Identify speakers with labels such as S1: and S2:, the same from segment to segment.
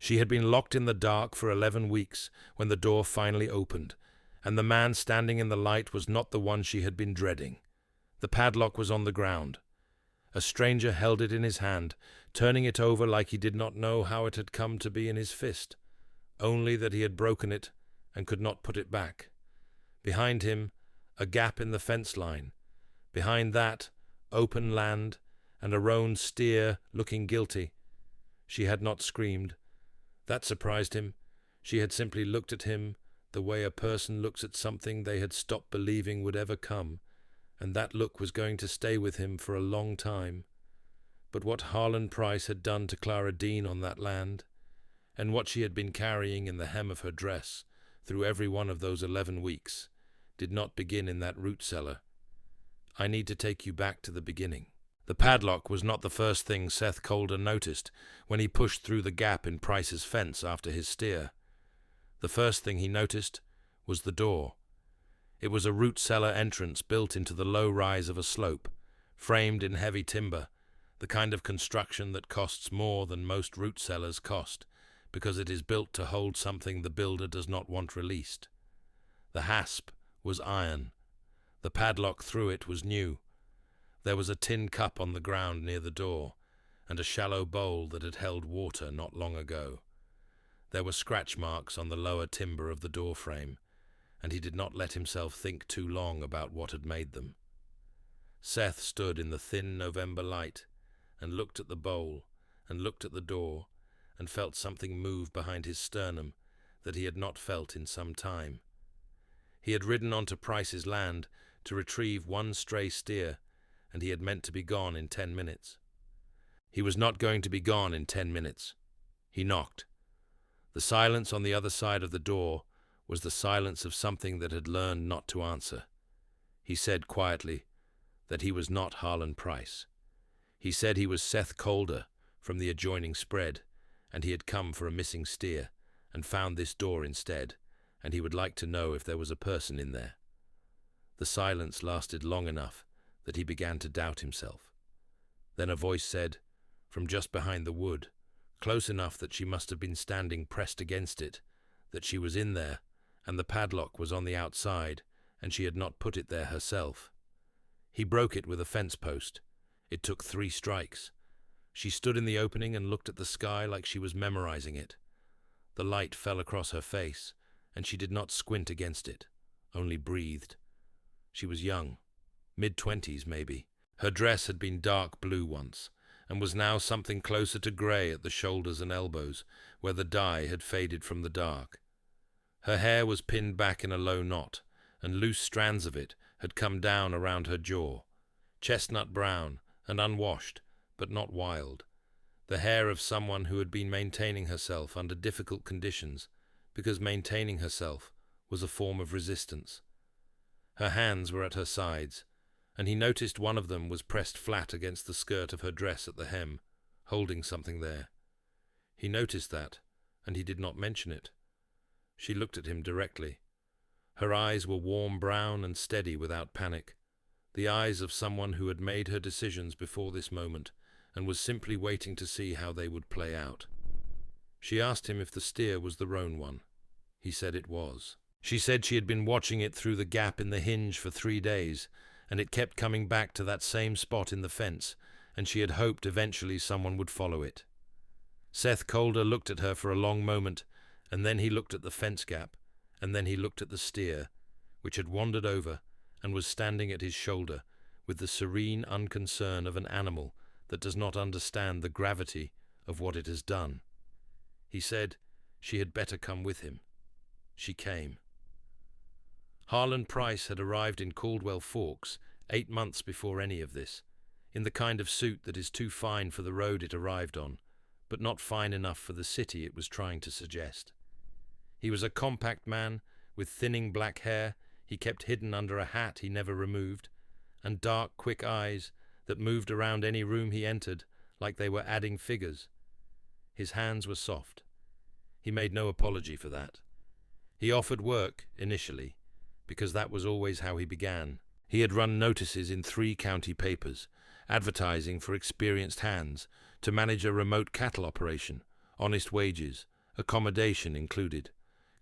S1: She had been locked in the dark for 11 weeks when the door finally opened, and the man standing in the light was not the one she had been dreading. The padlock was on the ground. A stranger held it in his hand, turning it over like he did not know how it had come to be in his fist, only that he had broken it and could not put it back. Behind him, a gap in the fence line. Behind that, open land and a roan steer looking guilty. She had not screamed. That surprised him. She had simply looked at him the way a person looks at something they had stopped believing would ever come, and that look was going to stay with him for a long time. But what Harlan Pryce had done to Clara Deane on that land, and what she had been carrying in the hem of her dress through every one of those 11 weeks, did not begin in that root cellar. I need to take you back to the beginning. The padlock was not the first thing Seth Calder noticed when he pushed through the gap in Pryce's fence after his steer. The first thing he noticed was the door. It was a root cellar entrance built into the low rise of a slope, framed in heavy timber, the kind of construction that costs more than most root cellars cost, because it is built to hold something the builder does not want released. The hasp was iron. The padlock through it was new. There was a tin cup on the ground near the door, and a shallow bowl that had held water not long ago. There were scratch marks on the lower timber of the door frame, and he did not let himself think too long about what had made them. Seth stood in the thin November light, and looked at the bowl, and looked at the door, and felt something move behind his sternum that he had not felt in some time. He had ridden onto Pryce's land to retrieve one stray steer, and he had meant to be gone in 10 minutes. He was not going to be gone in 10 minutes. He knocked. The silence on the other side of the door was the silence of something that had learned not to answer. He said quietly that he was not Harlan Pryce. He said he was Seth Calder from the adjoining spread, and he had come for a missing steer, and found this door instead, and he would like to know if there was a person in there. The silence lasted long enough that he began to doubt himself. Then a voice said, from just behind the wood, close enough that she must have been standing pressed against it, that she was in there, and the padlock was on the outside, and she had not put it there herself. He broke it with a fence post. It took 3 strikes. She stood in the opening and looked at the sky like she was memorizing it. The light fell across her face, and she did not squint against it, only breathed. She was young, mid-20s maybe. Her dress had been dark blue once, and was now something closer to grey at the shoulders and elbows, where the dye had faded from the dark. Her hair was pinned back in a low knot, and loose strands of it had come down around her jaw, chestnut brown and unwashed, but not wild, the hair of someone who had been maintaining herself under difficult conditions, because maintaining herself was a form of resistance. Her hands were at her sides, and he noticed one of them was pressed flat against the skirt of her dress at the hem, holding something there. He noticed that, and he did not mention it. She looked at him directly. Her eyes were warm brown and steady without panic, the eyes of someone who had made her decisions before this moment and was simply waiting to see how they would play out. She asked him if the steer was the roan one. He said it was. She said she had been watching it through the gap in the hinge for 3 days, and it kept coming back to that same spot in the fence, and she had hoped eventually someone would follow it. Seth Calder looked at her for a long moment, and then he looked at the fence gap, and then he looked at the steer, which had wandered over and was standing at his shoulder with the serene unconcern of an animal that does not understand the gravity of what it has done. He said she had better come with him. She came. Harlan Pryce had arrived in Caldwell Forks 8 months before any of this, in the kind of suit that is too fine for the road it arrived on, but not fine enough for the city it was trying to suggest. He was a compact man with thinning black hair he kept hidden under a hat he never removed, and dark, quick eyes that moved around any room he entered like they were adding figures. His hands were soft. He made no apology for that. He offered work, initially, because that was always how he began. He had run notices in 3 county papers, advertising for experienced hands to manage a remote cattle operation, honest wages, accommodation included.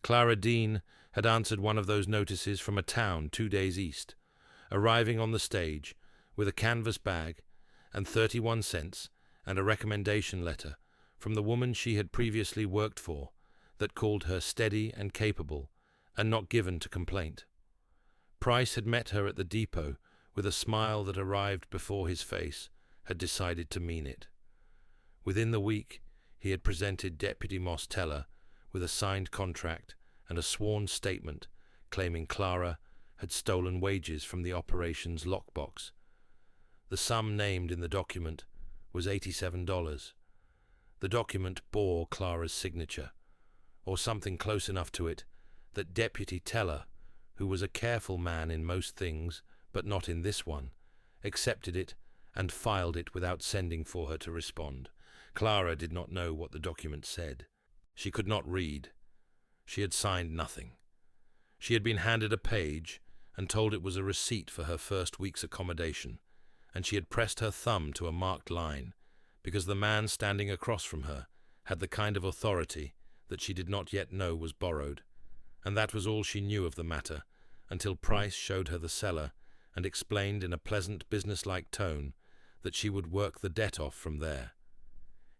S1: Clara Deane had answered one of those notices from a town 2 days east, arriving on the stage with a canvas bag and 31 cents and a recommendation letter from the woman she had previously worked for that called her steady and capable and not given to complaint. Pryce had met her at the depot with a smile that arrived before his face had decided to mean it. Within the week, he had presented Deputy Moss Teller with a signed contract and a sworn statement claiming Clara had stolen wages from the operations lockbox. The sum named in the document was $87. The document bore Clara's signature, or something close enough to it that Deputy Teller, who was a careful man in most things, but not in this one, accepted it and filed it without sending for her to respond. Clara did not know what the document said. She could not read. She had signed nothing. She had been handed a page and told it was a receipt for her first week's accommodation, and she had pressed her thumb to a marked line, because the man standing across from her had the kind of authority that she did not yet know was borrowed, and that was all she knew of the matter until Pryce showed her the cellar and explained in a pleasant business-like tone that she would work the debt off from there.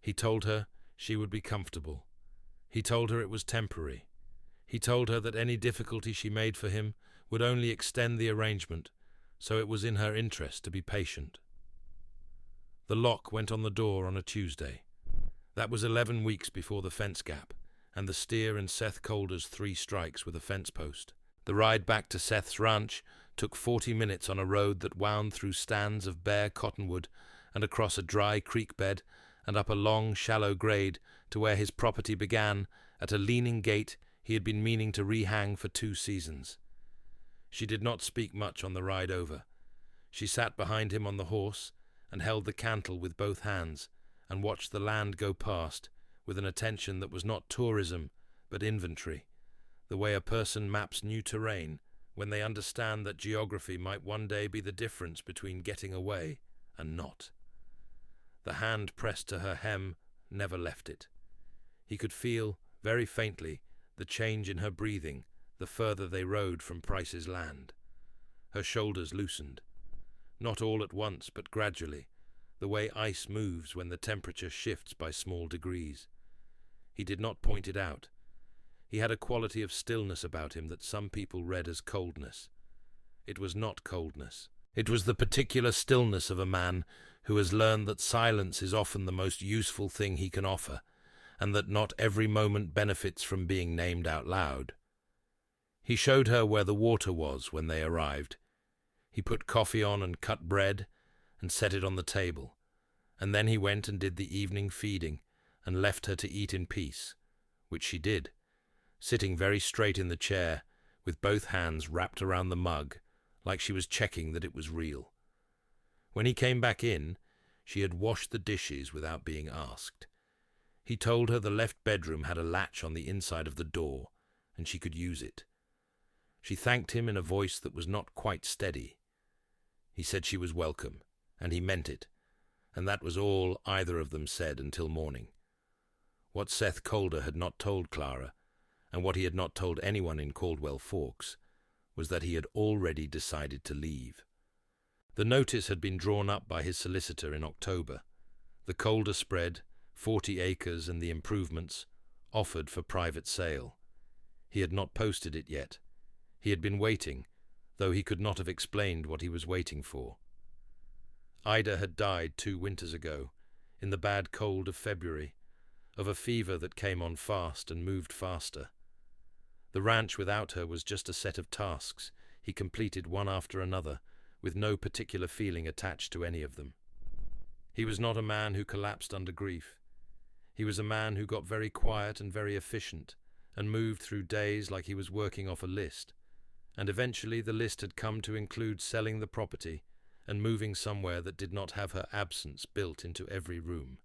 S1: He told her she would be comfortable. He told her it was temporary. He told her that any difficulty she made for him would only extend the arrangement, so it was in her interest to be patient. The lock went on the door on a Tuesday. That was 11 weeks before the fence gap, and the steer and Seth Calder's 3 strikes with a fence post. The ride back to Seth's ranch took 40 minutes on a road that wound through stands of bare cottonwood and across a dry creek bed and up a long, shallow grade to where his property began at a leaning gate he had been meaning to rehang for 2 seasons. She did not speak much on the ride over. She sat behind him on the horse and held the cantle with both hands and watched the land go past with an attention that was not tourism but inventory, the way a person maps new terrain when they understand that geography might one day be the difference between getting away and not. The hand pressed to her hem never left it. He could feel, very faintly, the change in her breathing the further they rode from Pryce's land. Her shoulders loosened, not all at once but gradually, the way ice moves when the temperature shifts by small degrees. He did not point it out. He had a quality of stillness about him that some people read as coldness. It was not coldness. It was the particular stillness of a man who has learned that silence is often the most useful thing he can offer, and that not every moment benefits from being named out loud. He showed her where the water was when they arrived. He put coffee on and cut bread and set it on the table, and then he went and did the evening feeding and left her to eat in peace, which she did, sitting very straight in the chair with both hands wrapped around the mug like she was checking that it was real. When he came back in, she had washed the dishes without being asked. He told her the left bedroom had a latch on the inside of the door, and she could use it. She thanked him in a voice that was not quite steady. He said she was welcome, and he meant it, and that was all either of them said until morning. What Seth Calder had not told Clara, and what he had not told anyone in Caldwell Forks, was that he had already decided to leave. The notice had been drawn up by his solicitor in October. The Calder spread, 40 acres and the improvements, offered for private sale. He had not posted it yet. He had been waiting, though he could not have explained what he was waiting for. Ida had died 2 winters ago, in the bad cold of February, of a fever that came on fast and moved faster. The ranch without her was just a set of tasks he completed one after another, with no particular feeling attached to any of them. He was not a man who collapsed under grief. He was a man who got very quiet and very efficient, and moved through days like he was working off a list, and eventually the list had come to include selling the property and moving somewhere that did not have her absence built into every room.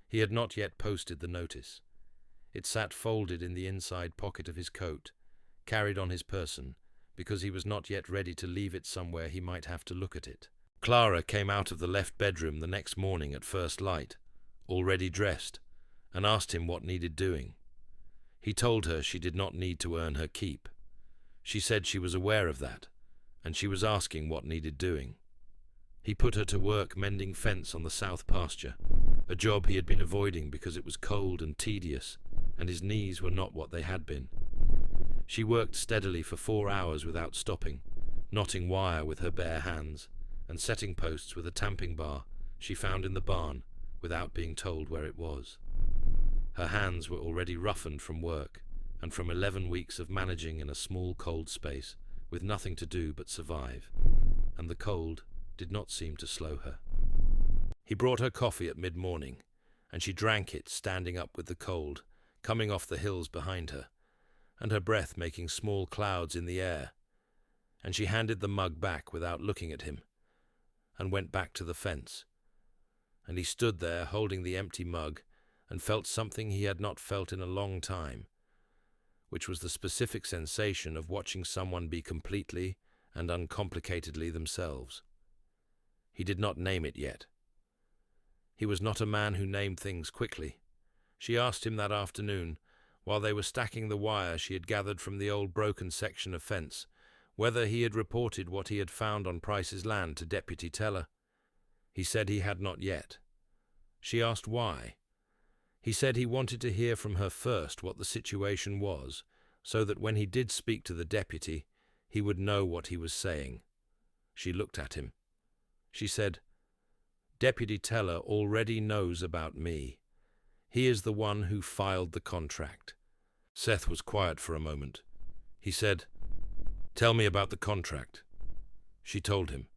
S1: He had not yet posted the notice. It sat folded in the inside pocket of his coat, carried on his person, because he was not yet ready to leave it somewhere he might have to look at it. Clara came out of the left bedroom the next morning at first light, already dressed, and asked him what needed doing. He told her she did not need to earn her keep. She said she was aware of that, and she was asking what needed doing. He put her to work mending fence on the south pasture, a job he had been avoiding because it was cold and tedious, and his knees were not what they had been. She worked steadily for 4 hours without stopping, knotting wire with her bare hands, and setting posts with a tamping bar she found in the barn without being told where it was. Her hands were already roughened from work, and from 11 weeks of managing in a small cold space, with nothing to do but survive, and the cold did not seem to slow her. He brought her coffee at mid-morning, and she drank it standing up with the cold, coming off the hills behind her, and her breath making small clouds in the air, and she handed the mug back without looking at him, and went back to the fence. And he stood there holding the empty mug and felt something he had not felt in a long time, which was the specific sensation of watching someone be completely and uncomplicatedly themselves. He did not name it yet. He was not a man who named things quickly. She asked him that afternoon, while they were stacking the wire she had gathered from the old broken section of fence, whether he had reported what he had found on Pryce's land to Deputy Teller. He said he had not yet. She asked why. He said he wanted to hear from her first what the situation was, so that when he did speak to the deputy, he would know what he was saying. She looked at him. She said, "Deputy Teller already knows about me. He is the one who filed the contract." Seth was quiet for a moment. He said, "Tell me about the contract." She told him.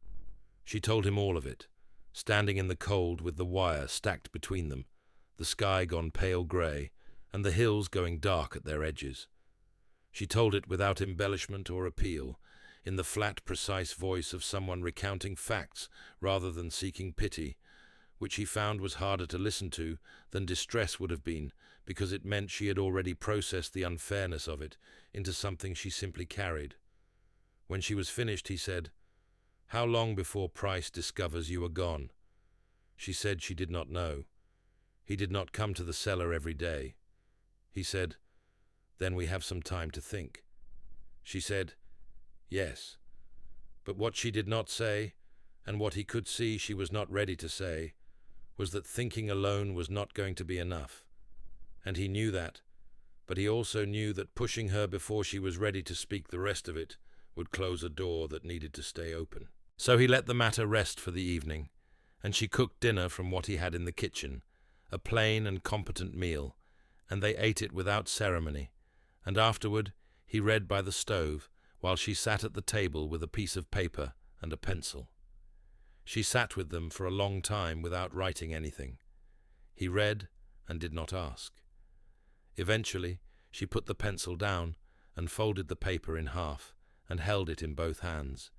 S1: She told him all of it, standing in the cold with the wire stacked between them, the sky gone pale grey, and the hills going dark at their edges. She told it without embellishment or appeal, in the flat, precise voice of someone recounting facts rather than seeking pity, which he found was harder to listen to than distress would have been, because it meant she had already processed the unfairness of it into something she simply carried. When she was finished, he said, "How long before Pryce discovers you are gone?" She said she did not know. He did not come to the cellar every day. He said, "Then we have some time to think." She said, "Yes." But what she did not say, and what he could see she was not ready to say, was that thinking alone was not going to be enough. And he knew that, but he also knew that pushing her before she was ready to speak the rest of it would close a door that needed to stay open. So he let the matter rest for the evening, and she cooked dinner from what he had in the kitchen, a plain and competent meal, and they ate it without ceremony, and afterward he read by the stove while she sat at the table with a piece of paper and a pencil. She sat with them for a long time without writing anything. He read and did not ask. Eventually, she put the pencil down and folded the paper in half and held it in both hands,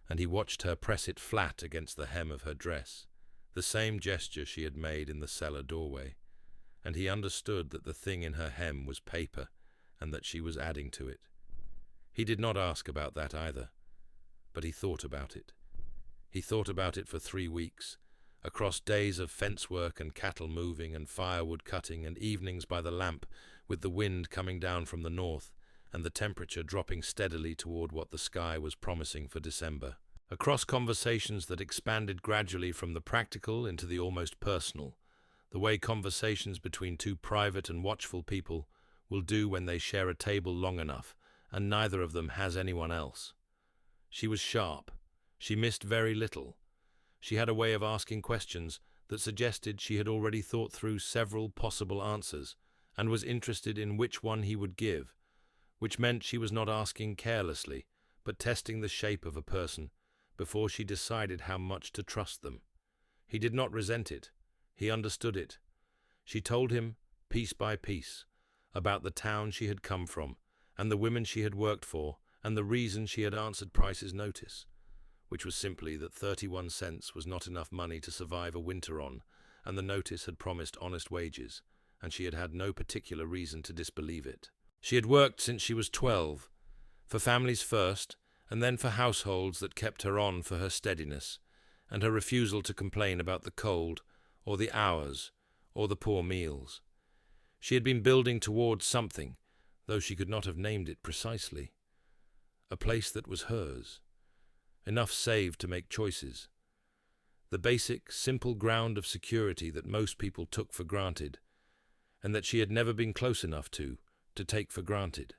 S1: and he watched her press it flat against the hem of her dress, the same gesture she had made in the cellar doorway, and he understood that the thing in her hem was paper and that she was adding to it. He did not ask about that either, but he thought about it. He thought about it for 3 weeks, across days of fence work and cattle moving and firewood cutting and evenings by the lamp with the wind coming down from the north and the temperature dropping steadily toward what the sky was promising for December. Across conversations that expanded gradually from the practical into the almost personal, the way conversations between two private and watchful people will do when they share a table long enough and neither of them has anyone else. She was sharp. She missed very little. She had a way of asking questions that suggested she had already thought through several possible answers and was interested in which one he would give, which meant she was not asking carelessly, but testing the shape of a person before she decided how much to trust them. He did not resent it. He understood it. She told him, piece by piece, about the town she had come from, and the women she had worked for, and the reason she had answered Pryce's notice, which was simply that 31 cents was not enough money to survive a winter on, and the notice had promised honest wages, and she had had no particular reason to disbelieve it. She had worked since she was 12, for families first, and then for households that kept her on for her steadiness, and her refusal to complain about the cold, or the hours, or the poor meals. She had been building towards something, though she could not have named it precisely. A place that was hers. Enough saved to make choices. The basic, simple ground of security that most people took for granted, and that she had never been close enough to take for granted.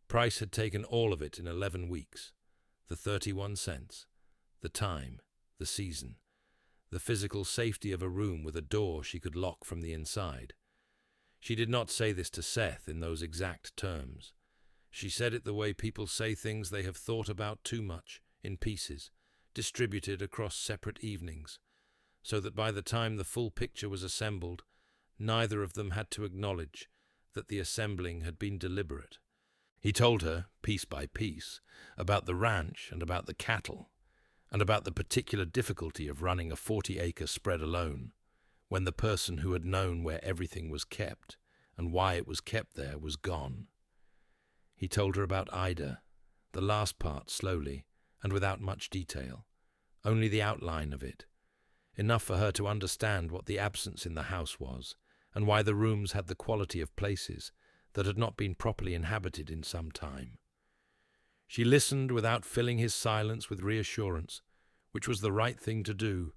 S1: Pryce had taken all of it in 11 weeks. The 31 cents, the time, the season, the physical safety of a room with a door she could lock from the inside. She did not say this to Seth in those exact terms. She said it the way people say things they have thought about too much, in pieces, distributed across separate evenings, so that by the time the full picture was assembled, neither of them had to acknowledge that the assembling had been deliberate. He told her, piece by piece, about the ranch and about the cattle, and about the particular difficulty of running a 40-acre spread alone, when the person who had known where everything was kept and why it was kept there was gone. He told her about Ida, the last part slowly and without much detail, only the outline of it, enough for her to understand what the absence in the house was, and why the rooms had the quality of places that had not been properly inhabited in some time. She listened without filling his silence with reassurance, which was the right thing to do,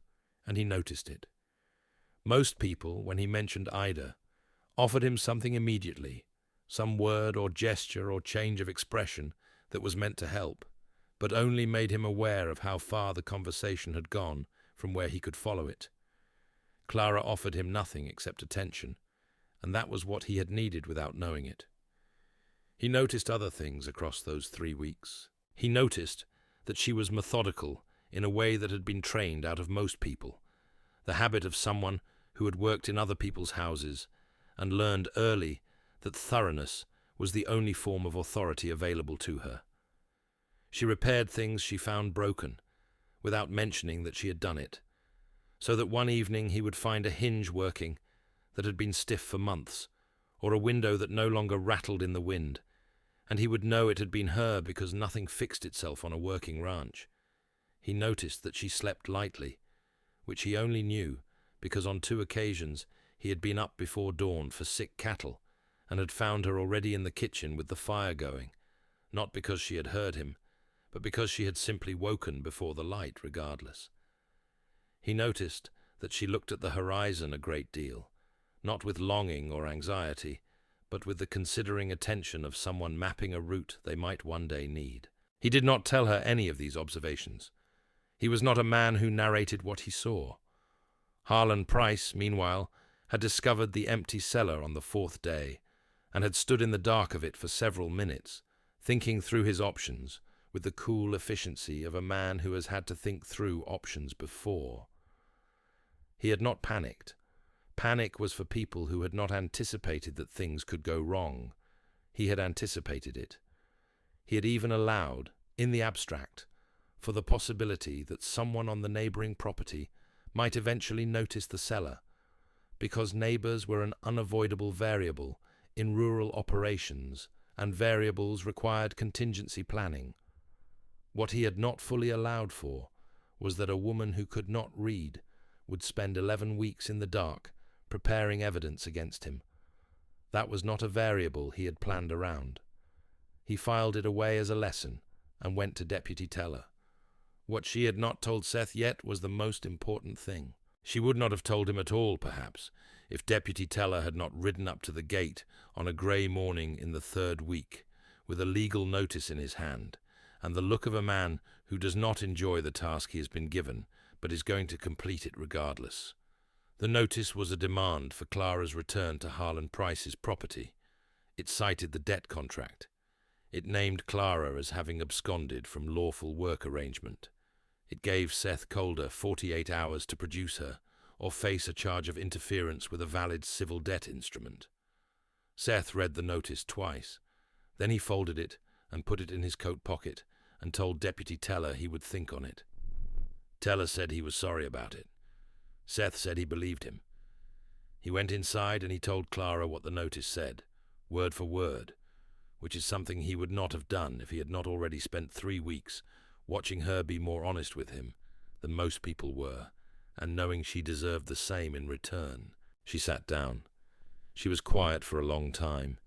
S1: and he noticed it. Most people, when he mentioned Ida, offered him something immediately, some word or gesture or change of expression that was meant to help, but only made him aware of how far the conversation had gone from where he could follow it. Clara offered him nothing except attention, and that was what he had needed without knowing it. He noticed other things across those 3 weeks. He noticed that she was methodical in a way that had been trained out of most people, the habit of someone who had worked in other people's houses and learned early that thoroughness was the only form of authority available to her. She repaired things she found broken, without mentioning that she had done it, so that one evening he would find a hinge working that had been stiff for months, or a window that no longer rattled in the wind, and he would know it had been her because nothing fixed itself on a working ranch. He noticed that she slept lightly, which he only knew because on 2 occasions he had been up before dawn for sick cattle, and had found her already in the kitchen with the fire going, not because she had heard him, but because she had simply woken before the light regardless. He noticed that she looked at the horizon a great deal, not with longing or anxiety, but with the considering attention of someone mapping a route they might one day need. He did not tell her any of these observations. He was not a man who narrated what he saw. Harlan Pryce, meanwhile, had discovered the empty cellar on the 4th day, and had stood in the dark of it for several minutes, thinking through his options with the cool efficiency of a man who has had to think through options before. He had not panicked. Panic was for people who had not anticipated that things could go wrong. He had anticipated it. He had even allowed, in the abstract, for the possibility that someone on the neighboring property might eventually notice the cellar, because neighbors were an unavoidable variable in rural operations, and variables required contingency planning. What he had not fully allowed for was that a woman who could not read would spend 11 weeks in the dark preparing evidence against him. That was not a variable he had planned around. He filed it away as a lesson and went to Deputy Teller. What she had not told Seth yet was the most important thing. She would not have told him at all, perhaps, if Deputy Teller had not ridden up to the gate on a grey morning in the 3rd week, with a legal notice in his hand, and the look of a man who does not enjoy the task he has been given, but is going to complete it regardless. The notice was a demand for Clara's return to Harlan Pryce's property. It cited the debt contract. It named Clara as having absconded from lawful work arrangement. It gave Seth Calder 48 hours to produce her, or face a charge of interference with a valid civil debt instrument. Seth read the notice twice. Then he folded it and put it in his coat pocket and told Deputy Teller he would think on it. Teller said he was sorry about it. Seth said he believed him. He went inside and he told Clara what the notice said, word for word, which is something he would not have done if he had not already spent 3 weeks watching her be more honest with him than most people were, and knowing she deserved the same in return. She sat down. She was quiet for a long time.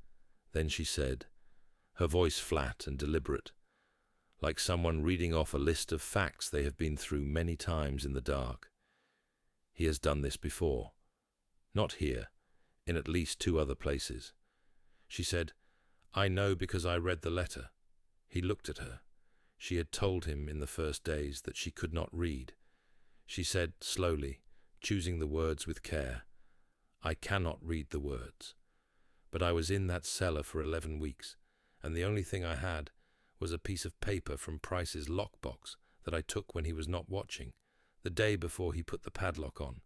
S1: Then she said, her voice flat and deliberate, like someone reading off a list of facts they have been through many times in the dark. He has done this before. Not here, in at least 2 other places. She said, I know because I read the letter. He looked at her. She had told him in the first days that she could not read. She said slowly, choosing the words with care, I cannot read the words. But I was in that cellar for 11 weeks, and the only thing I had was a piece of paper from Pryce's lockbox that I took when he was not watching, the day before he put the padlock on.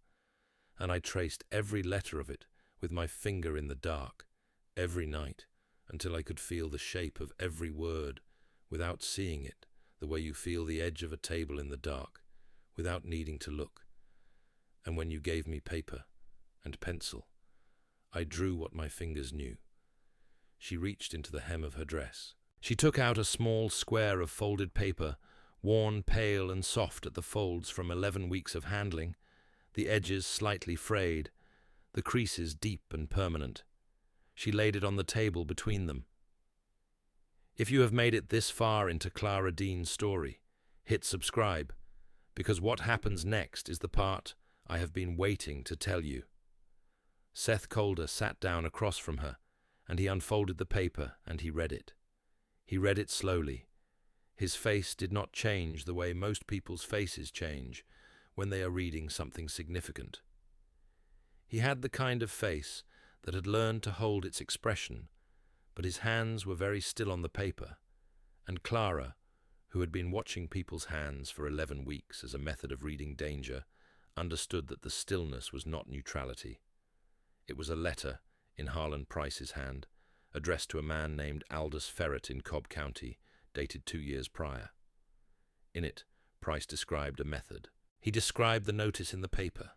S1: And I traced every letter of it with my finger in the dark, every night, until I could feel the shape of every word, without seeing it, the way you feel the edge of a table in the dark, without needing to look. And when you gave me paper and pencil, I drew what my fingers knew. She reached into the hem of her dress. She took out a small square of folded paper, worn pale and soft at the folds from 11 weeks of handling, the edges slightly frayed, the creases deep and permanent. She laid it on the table between them. If you have made it this far into Clara Deane's story, hit subscribe, because what happens next is the part I have been waiting to tell you. Seth Calder sat down across from her, and he unfolded the paper and he read it. He read it slowly. His face did not change the way most people's faces change when they are reading something significant. He had the kind of face that had learned to hold its expression, but his hands were very still on the paper, and Clara, who had been watching people's hands for 11 weeks as a method of reading danger, understood that the stillness was not neutrality. It was a letter in Harlan Pryce's hand, addressed to a man named Aldous Ferret in Cobb County, dated 2 years prior. In it, Pryce described a method. He described the notice in the paper,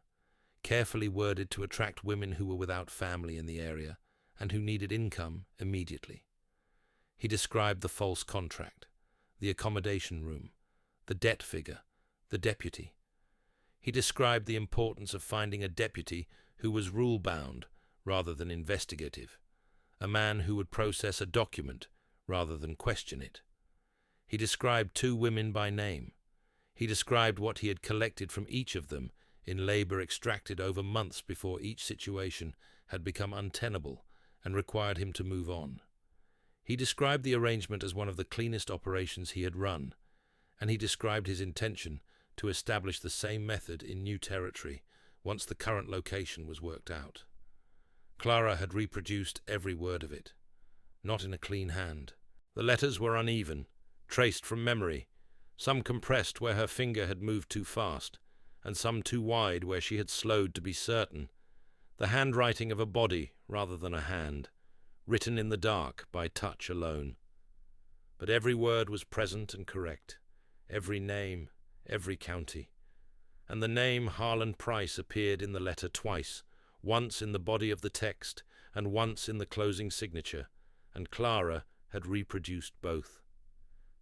S1: carefully worded to attract women who were without family in the area and who needed income immediately. He described the false contract, the accommodation room, the debt figure, the deputy. He described the importance of finding a deputy who was rule-bound rather than investigative, a man who would process a document rather than question it. He described 2 women by name. He described what he had collected from each of them in labor extracted over months before each situation had become untenable and required him to move on. He described the arrangement as one of the cleanest operations he had run, and he described his intention to establish the same method in new territory once the current location was worked out. Clara had reproduced every word of it, not in a clean hand. The letters were uneven, traced from memory, some compressed where her finger had moved too fast, and some too wide where she had slowed to be certain. The handwriting of a body rather than a hand, written in the dark by touch alone. But every word was present and correct, every name, every county. And the name Harlan Pryce appeared in the letter twice, once in the body of the text and once in the closing signature, and Clara had reproduced both.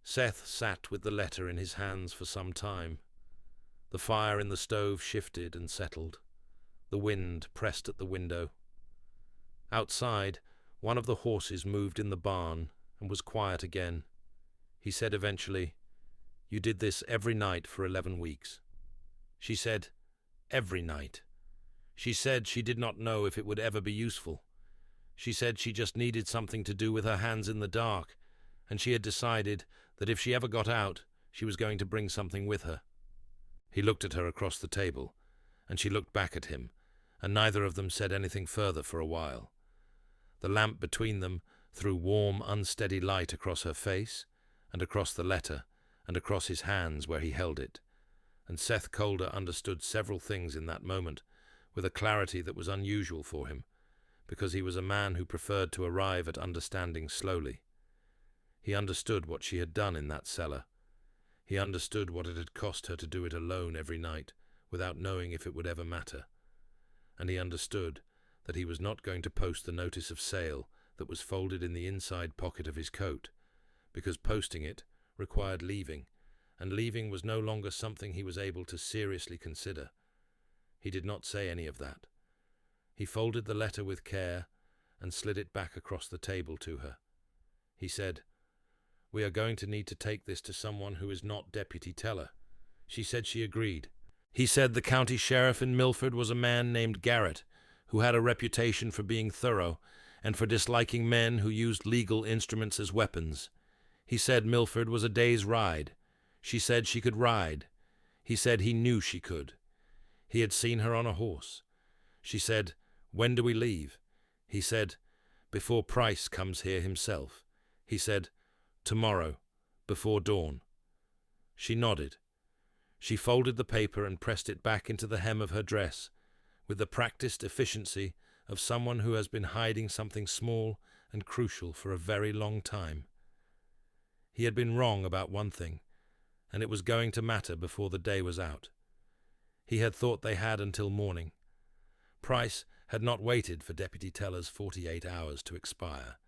S1: Seth sat with the letter in his hands for some time. The fire in the stove shifted and settled. The wind pressed at the window. Outside, one of the horses moved in the barn and was quiet again. He said eventually, "You did this every night for 11 weeks." She said, "Every night." She said she did not know if it would ever be useful. She said she just needed something to do with her hands in the dark, and she had decided that if she ever got out, she was going to bring something with her. He looked at her across the table, and she looked back at him, and neither of them said anything further for a while. The lamp between them threw warm, unsteady light across her face, and across the letter, and across his hands where he held it, and Seth Calder understood several things in that moment with a clarity that was unusual for him, because he was a man who preferred to arrive at understanding slowly. He understood what she had done in that cellar. He understood what it had cost her to do it alone every night, without knowing if it would ever matter. And he understood that he was not going to post the notice of sale that was folded in the inside pocket of his coat, because posting it required leaving, and leaving was no longer something he was able to seriously consider. He did not say any of that. He folded the letter with care and slid it back across the table to her. He said, "We are going to need to take this to someone who is not Deputy Teller." She said she agreed. He said the county sheriff in Milford was a man named Garrett, who had a reputation for being thorough and for disliking men who used legal instruments as weapons. He said Milford was a day's ride. She said she could ride. He said he knew she could. He had seen her on a horse. She said, "When do we leave?" He said, "Before Pryce comes here himself." He said, "Tomorrow, before dawn." She nodded. She folded the paper and pressed it back into the hem of her dress, with the practiced efficiency of someone who has been hiding something small and crucial for a very long time. He had been wrong about one thing, and it was going to matter before the day was out. He had thought they had until morning. Pryce had not waited for Deputy Teller's 48 hours to expire.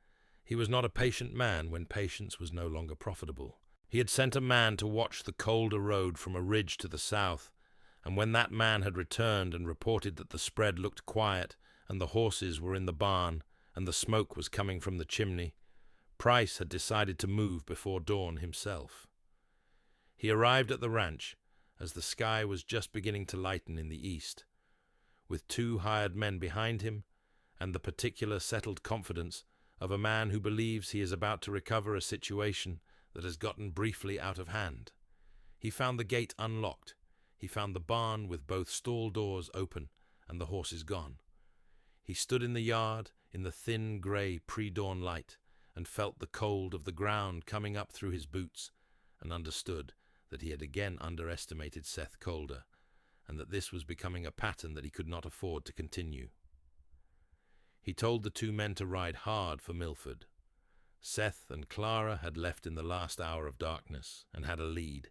S1: He was not a patient man when patience was no longer profitable. He had sent a man to watch the colder road from a ridge to the south, and when that man had returned and reported that the spread looked quiet and the horses were in the barn and the smoke was coming from the chimney, Pryce had decided to move before dawn himself. He arrived at the ranch as the sky was just beginning to lighten in the east, with 2 hired men behind him and the particular settled confidence of a man who believes he is about to recover a situation that has gotten briefly out of hand. He found the gate unlocked. He found the barn with both stall doors open and the horses gone. He stood in the yard in the thin grey pre-dawn light and felt the cold of the ground coming up through his boots, and understood that he had again underestimated Seth Calder, and that this was becoming a pattern that he could not afford to continue. He told the 2 men to ride hard for Milford. Seth and Clara had left in the last hour of darkness and had a lead,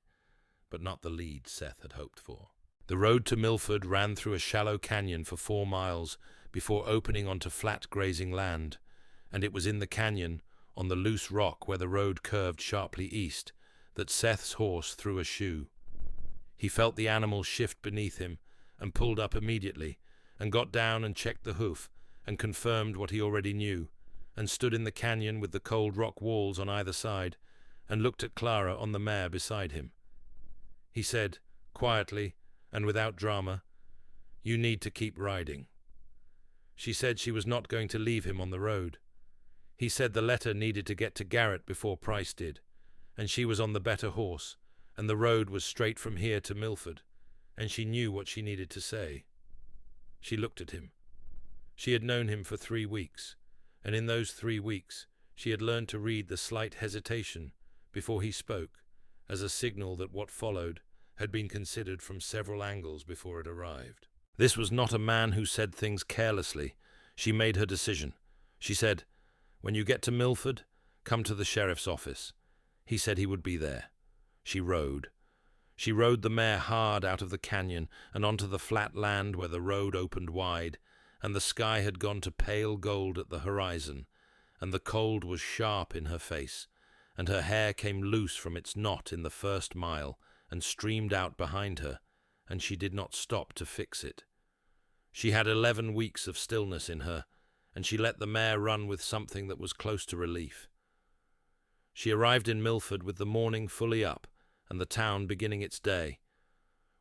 S1: but not the lead Seth had hoped for. The road to Milford ran through a shallow canyon for 4 miles before opening onto flat grazing land, and it was in the canyon, on the loose rock where the road curved sharply east, that Seth's horse threw a shoe. He felt the animal shift beneath him and pulled up immediately, and got down and checked the hoof and confirmed what he already knew, and stood in the canyon with the cold rock walls on either side, and looked at Clara on the mare beside him. He said, quietly and without drama, "You need to keep riding." She said she was not going to leave him on the road. He said the letter needed to get to Garrett before Pryce did, and she was on the better horse, and the road was straight from here to Milford, and she knew what she needed to say. She looked at him. She had known him for 3 weeks, and in those 3 weeks she had learned to read the slight hesitation before he spoke as a signal that what followed had been considered from several angles before it arrived. This was not a man who said things carelessly. She made her decision. She said, "When you get to Milford, come to the sheriff's office." He said he would be there. She rode. She rode the mare hard out of the canyon and onto the flat land where the road opened wide, and the sky had gone to pale gold at the horizon, and the cold was sharp in her face, and her hair came loose from its knot in the first mile and streamed out behind her, and she did not stop to fix it. She had 11 weeks of stillness in her, and she let the mare run with something that was close to relief. She arrived in Milford with the morning fully up and the town beginning its day.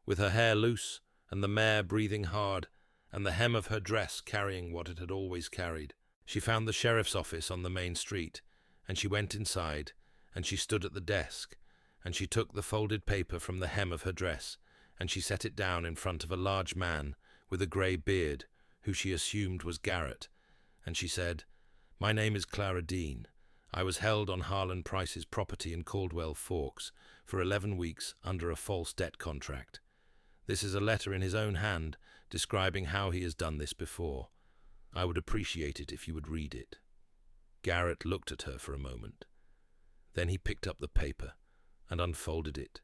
S1: With her hair loose and the mare breathing hard and the hem of her dress carrying what it had always carried, she found the sheriff's office on the main street, and she went inside, and she stood at the desk, and she took the folded paper from the hem of her dress, and she set it down in front of a large man with a grey beard, who she assumed was Garrett, and she said, "My name is Clara Deane. I was held on Harlan Pryce's property in Caldwell Forks for 11 weeks under a false debt contract. This is a letter in his own hand describing how he has done this before. I would appreciate it if you would read it." Garrett looked at her for a moment. Then he picked up the paper and unfolded it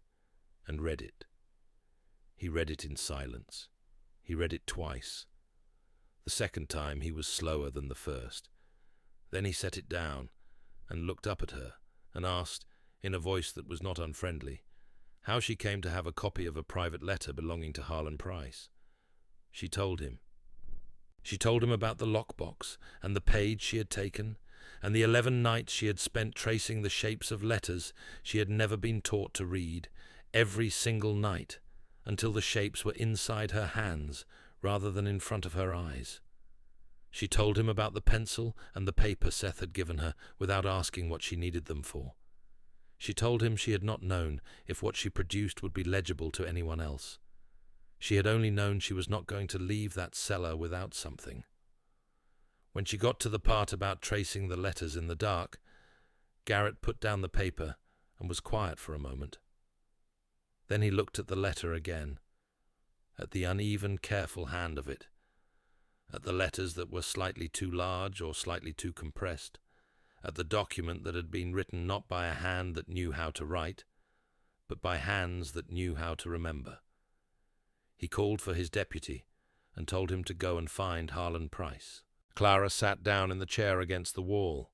S1: and read it. He read it in silence. He read it twice. The second time he was slower than the first. Then he set it down and looked up at her and asked, in a voice that was not unfriendly, how she came to have a copy of a private letter belonging to Harlan Pryce. She told him. She told him about the lockbox and the page she had taken, and the 11 nights she had spent tracing the shapes of letters she had never been taught to read, every single night, until the shapes were inside her hands rather than in front of her eyes. She told him about the pencil and the paper Seth had given her without asking what she needed them for. She told him she had not known if what she produced would be legible to anyone else. She had only known she was not going to leave that cellar without something. When she got to the part about tracing the letters in the dark, Garrett put down the paper and was quiet for a moment. Then he looked at the letter again, at the uneven, careful hand of it, at the letters that were slightly too large or slightly too compressed, at the document that had been written not by a hand that knew how to write, but by hands that knew how to remember. He called for his deputy and told him to go and find Harlan Pryce. Clara sat down in the chair against the wall.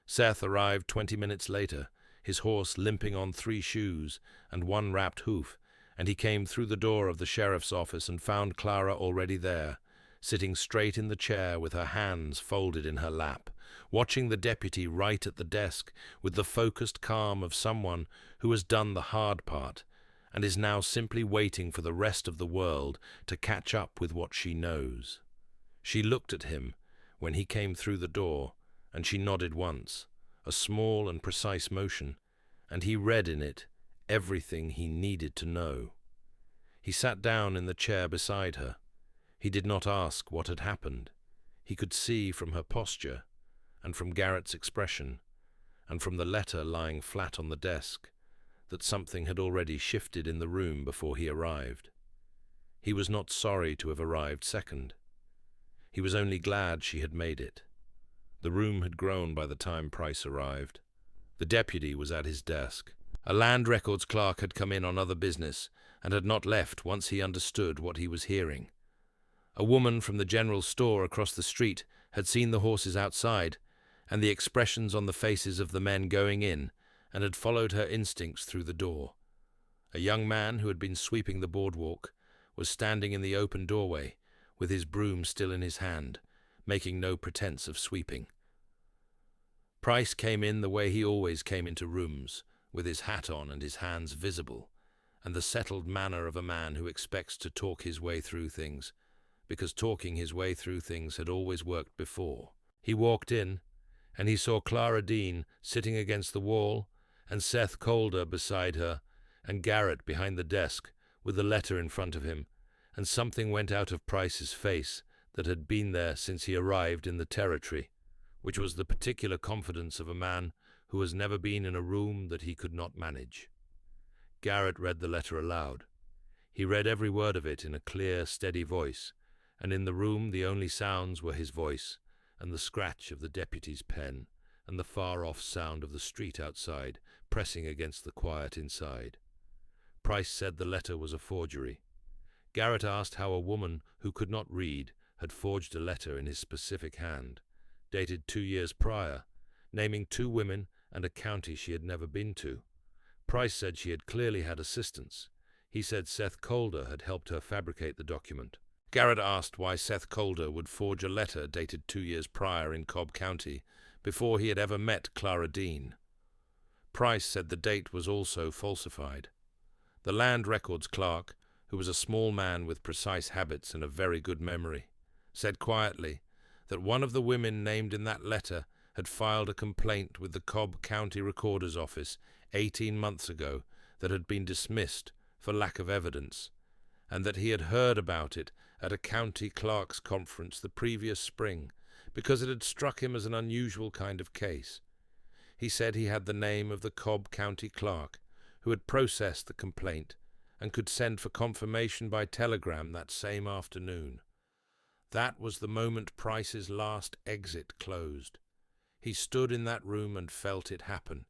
S1: Seth arrived 20 minutes later, his horse limping on 3 shoes and 1 wrapped hoof, and he came through the door of the sheriff's office and found Clara already there, sitting straight in the chair with her hands folded in her lap, watching the deputy write at the desk with the focused calm of someone who has done the hard part and is now simply waiting for the rest of the world to catch up with what she knows. She looked at him when he came through the door, and she nodded once, a small and precise motion, and he read in it everything he needed to know. He sat down in the chair beside her. He did not ask what had happened. He could see from her posture, and from Garrett's expression, and from the letter lying flat on the desk, that something had already shifted in the room before he arrived. He was not sorry to have arrived second. He was only glad she had made it. The room had grown by the time Pryce arrived. The deputy was at his desk. A land records clerk had come in on other business and had not left once he understood what he was hearing. A woman from the general store across the street had seen the horses outside and the expressions on the faces of the men going in, and had followed her instincts through the door. A young man who had been sweeping the boardwalk was standing in the open doorway with his broom still in his hand, making no pretense of sweeping. Pryce came in the way he always came into rooms, with his hat on and his hands visible, and the settled manner of a man who expects to talk his way through things, because talking his way through things had always worked before. He walked in, and he saw Clara Deane sitting against the wall, and Seth Calder beside her, and Garrett behind the desk, with the letter in front of him, and something went out of Pryce's face that had been there since he arrived in the territory, which was the particular confidence of a man who has never been in a room that he could not manage. Garrett read the letter aloud. He read every word of it in a clear, steady voice, and in the room the only sounds were his voice, and the scratch of the deputy's pen, and the far-off sound of the street outside pressing against the quiet inside. Pryce said the letter was a forgery. Garrett asked how a woman who could not read had forged a letter in his specific hand, dated 2 years prior, naming 2 women and a county she had never been to. Pryce said she had clearly had assistance. He said Seth Calder had helped her fabricate the document. Garrett asked why Seth Calder would forge a letter dated 2 years prior in Cobb County before he had ever met Clara Deane. Pryce said the date was also falsified. The land records clerk, who was a small man with precise habits and a very good memory, said quietly that one of the women named in that letter had filed a complaint with the Cobb County Recorder's Office 18 months ago that had been dismissed for lack of evidence, and that he had heard about it at a county clerks' conference the previous spring because it had struck him as an unusual kind of case. He said he had the name of the Cobb County clerk who had processed the complaint and could send for confirmation by telegram that same afternoon. That was the moment Pryce's last exit closed. He stood in that room and felt it happen.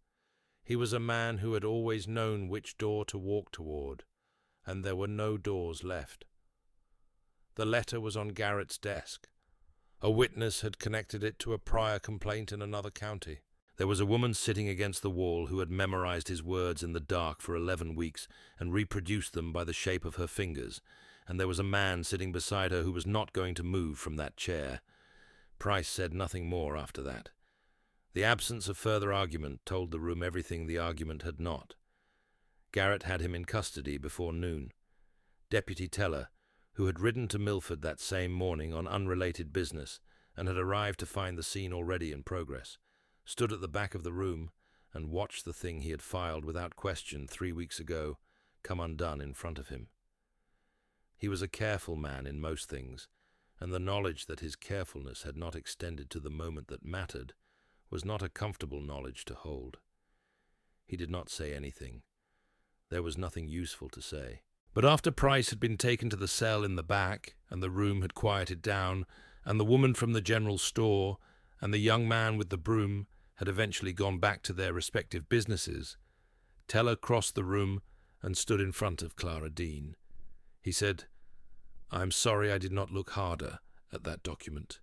S1: He was a man who had always known which door to walk toward, and there were no doors left. The letter was on Garrett's desk. A witness had connected it to a prior complaint in another county. There was a woman sitting against the wall who had memorized his words in the dark for 11 weeks and reproduced them by the shape of her fingers, and there was a man sitting beside her who was not going to move from that chair. Pryce said nothing more after that. The absence of further argument told the room everything the argument had not. Garrett had him in custody before noon. Deputy Teller, who had ridden to Milford that same morning on unrelated business and had arrived to find the scene already in progress, stood at the back of the room and watched the thing he had filed without question 3 weeks ago come undone in front of him. He was a careful man in most things, and the knowledge that his carefulness had not extended to the moment that mattered was not a comfortable knowledge to hold. He did not say anything. There was nothing useful to say. But after Pryce had been taken to the cell in the back, and the room had quieted down, and the woman from the general store and the young man with the broom had eventually gone back to their respective businesses, Teller crossed the room and stood in front of Clara Deane. He said, "I am sorry I did not look harder at that document."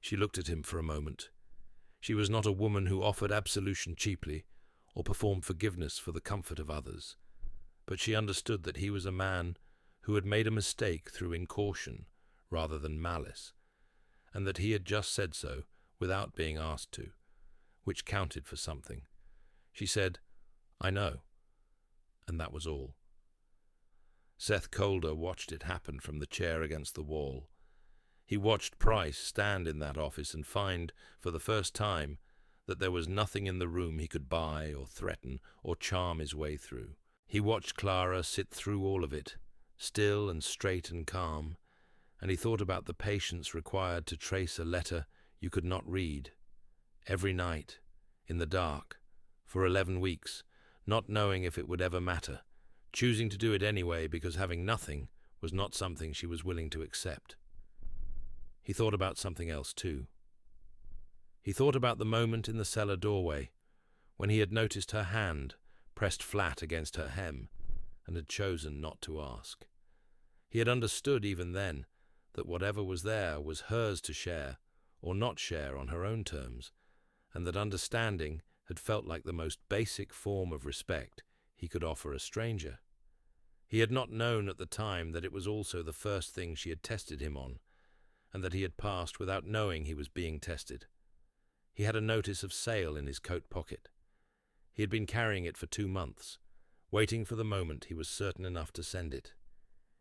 S1: She looked at him for a moment. She was not a woman who offered absolution cheaply or performed forgiveness for the comfort of others, but she understood that he was a man who had made a mistake through incaution rather than malice, and that he had just said so without being asked to, which counted for something. She said, "I know," and that was all. Seth Calder watched it happen from the chair against the wall. He watched Pryce stand in that office and find, for the first time, that there was nothing in the room he could buy or threaten or charm his way through. He watched Clara sit through all of it, still and straight and calm, and he thought about the patience required to trace a letter you could not read, every night, in the dark, for 11 weeks, not knowing if it would ever matter, choosing to do it anyway because having nothing was not something she was willing to accept. He thought about something else too. He thought about the moment in the cellar doorway when he had noticed her hand pressed flat against her hem and had chosen not to ask. He had understood even then that whatever was there was hers to share or not share on her own terms, and that understanding had felt like the most basic form of respect he could offer a stranger. He had not known at the time that it was also the first thing she had tested him on, and that he had passed without knowing he was being tested. He had a notice of sale in his coat pocket. He had been carrying it for 2 months, waiting for the moment he was certain enough to send it.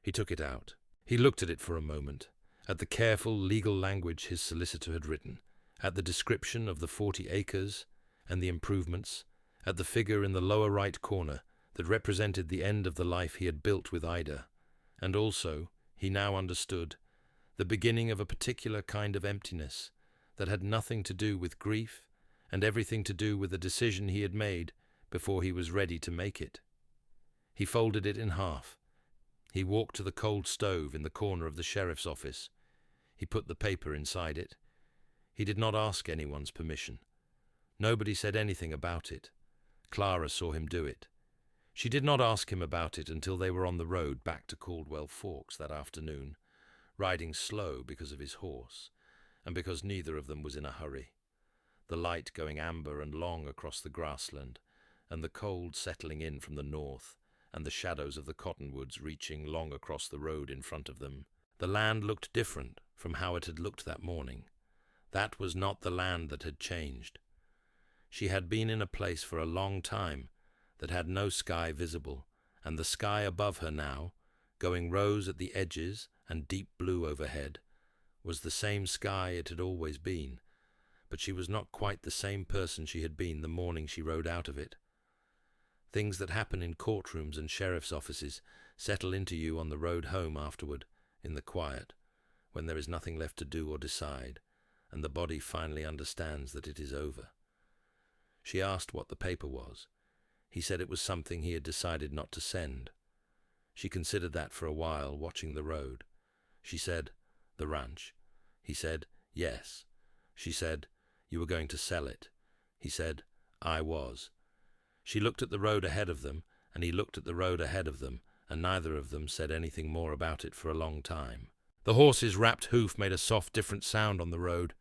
S1: He took it out. He looked at it for a moment, at the careful legal language his solicitor had written, at the description of the 40 acres and the improvements, at the figure in the lower right corner that represented the end of the life he had built with Ida, and also, he now understood, the beginning of a particular kind of emptiness that had nothing to do with grief and everything to do with the decision he had made before he was ready to make it. He folded it in half. He walked to the cold stove in the corner of the sheriff's office. He put the paper inside it. He did not ask anyone's permission. Nobody said anything about it. Clara saw him do it. She did not ask him about it until they were on the road back to Caldwell Forks that afternoon, riding slow because of his horse, and because neither of them was in a hurry, the light going amber and long across the grassland, and the cold settling in from the north, and the shadows of the cottonwoods reaching long across the road in front of them. The land looked different from how it had looked that morning. That was not the land that had changed. She had been in a place for a long time that had no sky visible, and the sky above her now, going rose at the edges and deep blue overhead, was the same sky it had always been, but she was not quite the same person she had been the morning she rode out of it. Things that happen in courtrooms and sheriff's offices settle into you on the road home afterward, in the quiet, when there is nothing left to do or decide, and the body finally understands that it is over. She asked what the paper was. He said it was something he had decided not to send. She considered that for a while, watching the road. She said, "The ranch." He said, "Yes." She said, "You were going to sell it." He said, "I was." She looked at the road ahead of them, and he looked at the road ahead of them, and neither of them said anything more about it for a long time. The horse's wrapped hoof made a soft, different sound on the road,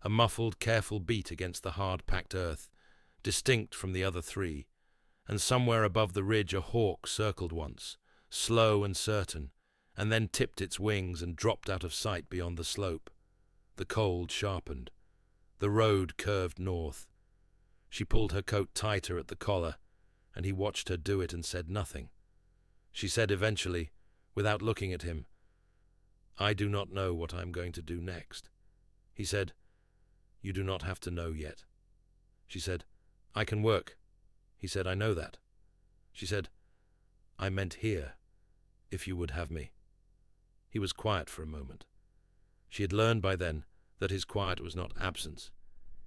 S1: a muffled, careful beat against the hard-packed earth, distinct from the other 3, and somewhere above the ridge a hawk circled once, slow and certain, and then tipped its wings and dropped out of sight beyond the slope. The cold sharpened. The road curved north. She pulled her coat tighter at the collar, and he watched her do it and said nothing. She said eventually, without looking at him, "I do not know what I am going to do next." He said, "You do not have to know yet." She said, "I can work." He said, "I know that." She said, "I meant here, if you would have me." He was quiet for a moment. She had learned by then that his quiet was not absence,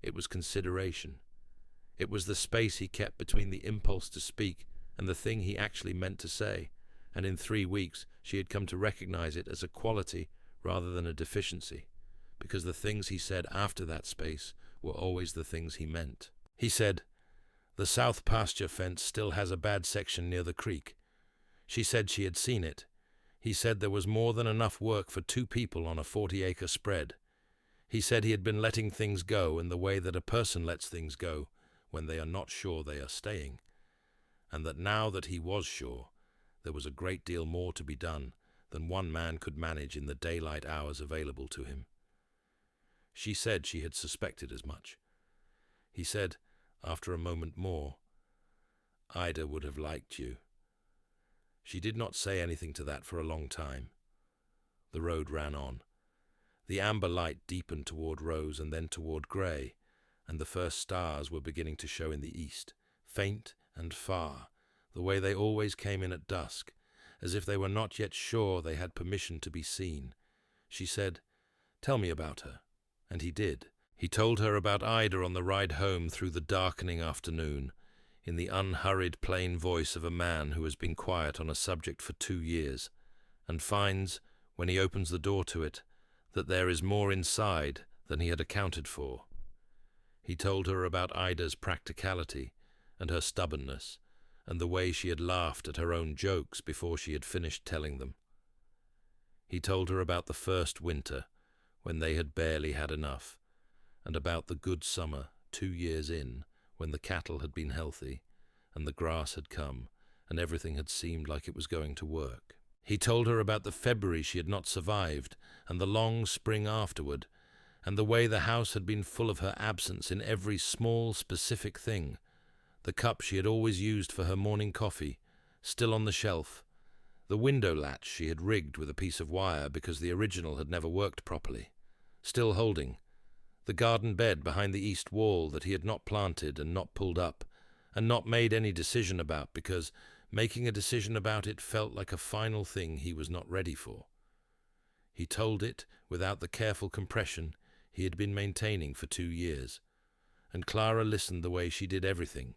S1: it was consideration. It was the space he kept between the impulse to speak and the thing he actually meant to say, and in 3 weeks she had come to recognize it as a quality rather than a deficiency, because the things he said after that space were always the things he meant. He said, "The south pasture fence still has a bad section near the creek." She said she had seen it. He said there was more than enough work for 2 people on a 40-acre spread. He said he had been letting things go in the way that a person lets things go when they are not sure they are staying, and that now that he was sure, there was a great deal more to be done than one man could manage in the daylight hours available to him. She said she had suspected as much. He said, after a moment more, "Ida would have liked you." She did not say anything to that for a long time. The road ran on. The amber light deepened toward rose and then toward grey, and the first stars were beginning to show in the east, faint and far, the way they always came in at dusk, as if they were not yet sure they had permission to be seen. She said, "Tell me about her." And he did. He told her about Ida on the ride home through the darkening afternoon, in the unhurried plain voice of a man who has been quiet on a subject for 2 years, and finds, when he opens the door to it, that there is more inside than he had accounted for. He told her about Ida's practicality and her stubbornness, and the way she had laughed at her own jokes before she had finished telling them. He told her about the first winter, when they had barely had enough, and about the good summer, 2 years in, when the cattle had been healthy, and the grass had come, and everything had seemed like it was going to work. He told her about the February she had not survived, and the long spring afterward, and the way the house had been full of her absence in every small, specific thing. The cup she had always used for her morning coffee, still on the shelf. The window latch she had rigged with a piece of wire because the original had never worked properly, still holding. The garden bed behind the east wall that he had not planted and not pulled up, and not made any decision about because making a decision about it felt like a final thing he was not ready for. He told it without the careful compression he had been maintaining for 2 years, and Clara listened the way she did everything,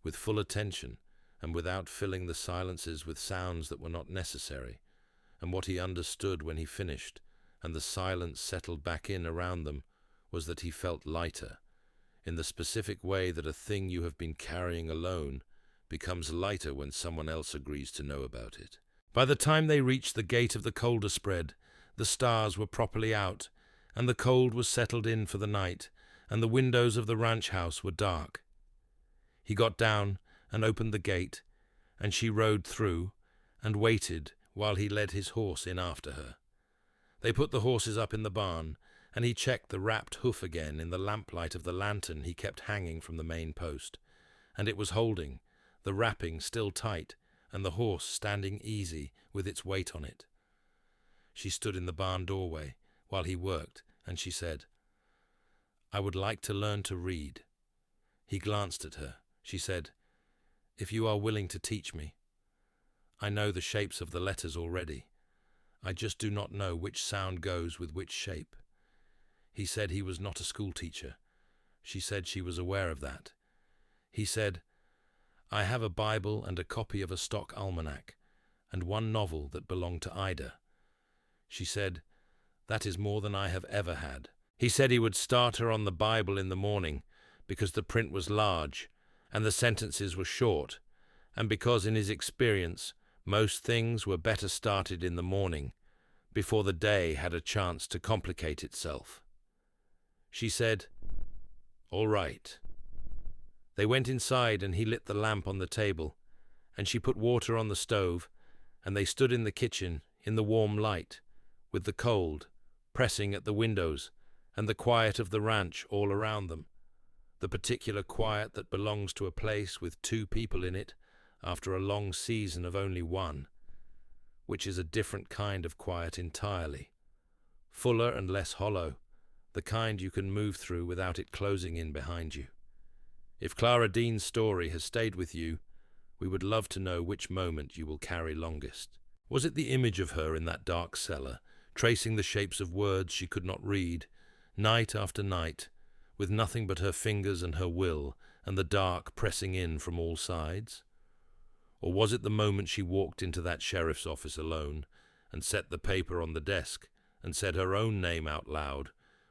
S1: with full attention and without filling the silences with sounds that were not necessary, and what he understood when he finished, and the silence settled back in around them, was that he felt lighter, in the specific way that a thing you have been carrying alone becomes lighter when someone else agrees to know about it. By the time they reached the gate of the colder spread, the stars were properly out, and the cold was settled in for the night, and the windows of the ranch house were dark. He got down and opened the gate, and she rode through and waited while he led his horse in after her. They put the horses up in the barn, and he checked the wrapped hoof again in the lamplight of the lantern he kept hanging from the main post, and it was holding, the wrapping still tight, and the horse standing easy with its weight on it. She stood in the barn doorway while he worked, and she said, "I would like to learn to read." He glanced at her. She said, "If you are willing to teach me. I know the shapes of the letters already. I just do not know which sound goes with which shape." He said he was not a school teacher. She said she was aware of that. He said, "I have a Bible and a copy of a stock almanac, and 1 novel that belonged to Ida." She said, "That is more than I have ever had." He said he would start her on the Bible in the morning, because the print was large, and the sentences were short, and because in his experience most things were better started in the morning, before the day had a chance to complicate itself. She said, "All right." They went inside and he lit the lamp on the table, and she put water on the stove, and they stood in the kitchen, in the warm light, with the cold pressing at the windows and the quiet of the ranch all around them, the particular quiet that belongs to a place with two people in it after a long season of only one, which is a different kind of quiet entirely, fuller and less hollow, the kind you can move through without it closing in behind you. If Clara Deane's story has stayed with you, we would love to know which moment you will carry longest. Was it the image of her in that dark cellar, tracing the shapes of words she could not read, night after night, with nothing but her fingers and her will, and the dark pressing in from all sides? Or was it the moment she walked into that sheriff's office alone, and set the paper on the desk, and said her own name out loud,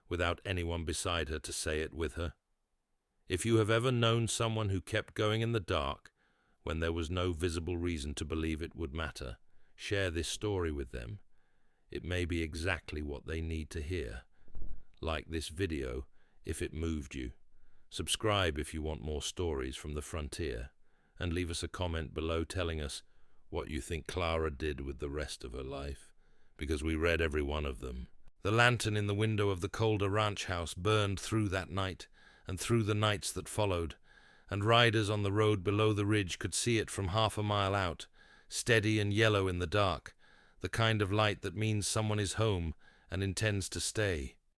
S1: without anyone beside her to say it with her? If you have ever known someone who kept going in the dark, when there was no visible reason to believe it would matter, share this story with them. It may be exactly what they need to hear. Like this video if it moved you. Subscribe if you want more stories from the frontier, and leave us a comment below telling us what you think Clara did with the rest of her life, because we read every one of them. The lantern in the window of the Calder ranch house burned through that night and through the nights that followed, and riders on the road below the ridge could see it from half a mile out, steady and yellow in the dark, the kind of light that means someone is home and intends to stay.